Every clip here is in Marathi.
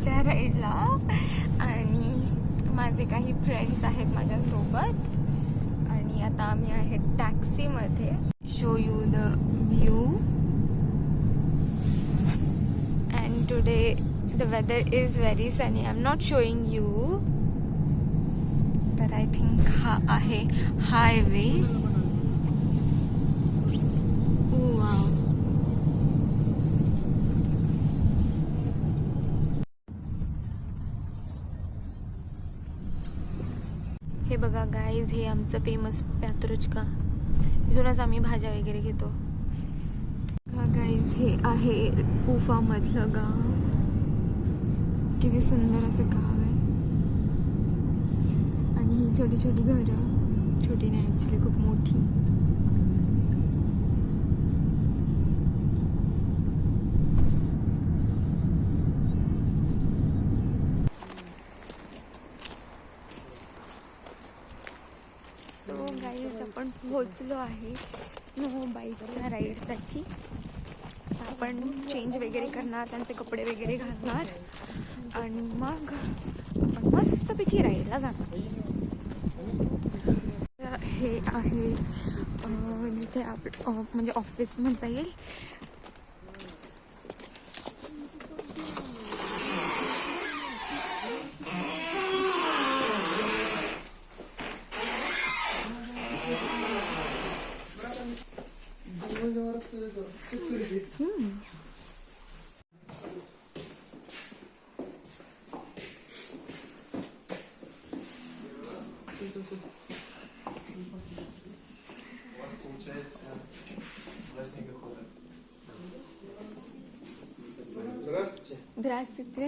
पुढच्या राईडला आणि माझे काही फ्रेंड्स आहेत माझ्यासोबत. आणि आता आम्ही आहेत टॅक्सीमध्ये. Show you the view. And today the weather is very sunny. I am not showing you. तर आय थिंक हा आहे हायवे. हे बघा गाईज, हे आमचं फेमस प्यात्रुचका. इथूनच आम्ही भाज्या वगैरे घेतो. गाईज, हे आहे उफा मधलं गाव. किती सुंदर असं गाव आहे. आणि ही छोटी छोटी घरं, छोटी नाही ॲक्च्युली खूप मोठी. सो गाईज, आपण पोहोचलो आहे स्नो बाईकच्या राईडसाठी. आपण चेंज वगैरे करणार, त्यांचे कपडे वगैरे घालणार आणि मग आपण मस्तपैकी राईडला जाणार. हे आहे जिथे म्हणजे ऑफिस म्हणता येईल. Здравствуйте.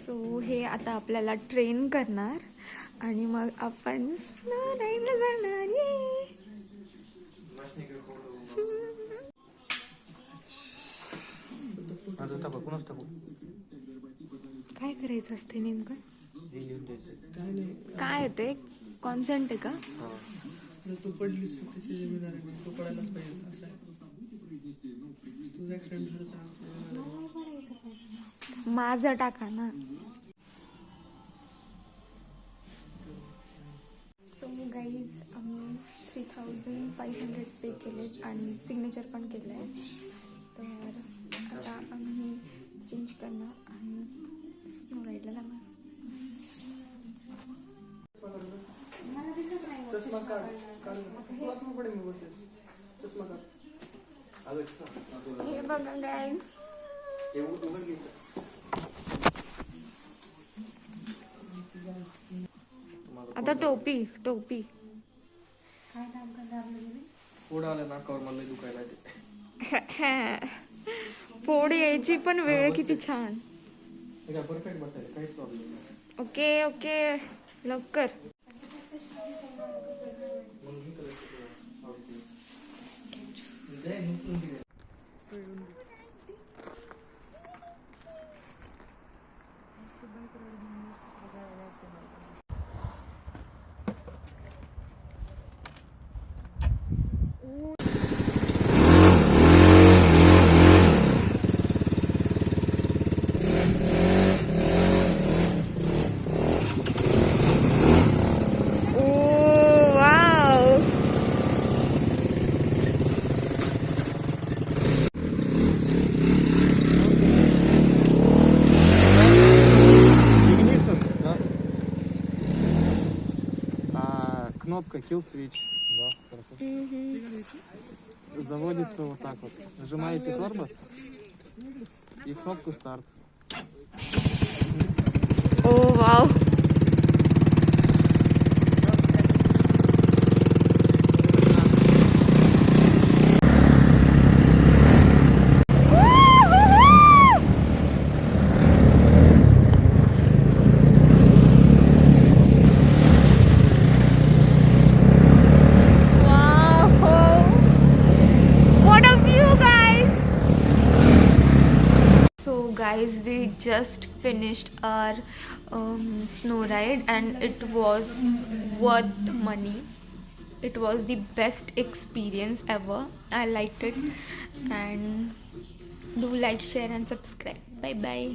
सो हे आता आपल्याला ट्रेन करणार आणि मग आपण स्नो राईडला जाणार. काय करायचं असते नेमकं? काय आहे ते? कॉन्सेंट आहे का? तू पडलीस त्याची जिम्मेदारी नाही, तू पडायलाच पाहिजे असं आहे. तुझा ऍक्सिडेंट झाला तर माझं टाका ना. सो गाईज, आम्ही 3500 पे केले आणि सिग्नेचर पण केलं आहे. तर आता आम्ही चेंज करणार आणि स्नो राईडला जाणार. हे बघा गाईज, आता टोपी टोपी फोड आलं नाकावर, मला दुखायला फोड यायची पण वेळ किती छान. परफेक्ट बसायला काहीच प्रॉब्लेम नाही. ओके ओके, लवकर. Кнопка Kill Switch. Да, хорошо. Заводится вот так вот. Нажимаете тормоз и кнопку старт. О, вау. Guys, we just finished our snow ride and it was worth money. It was the best experience ever. I liked it and do like share and subscribe. Bye bye.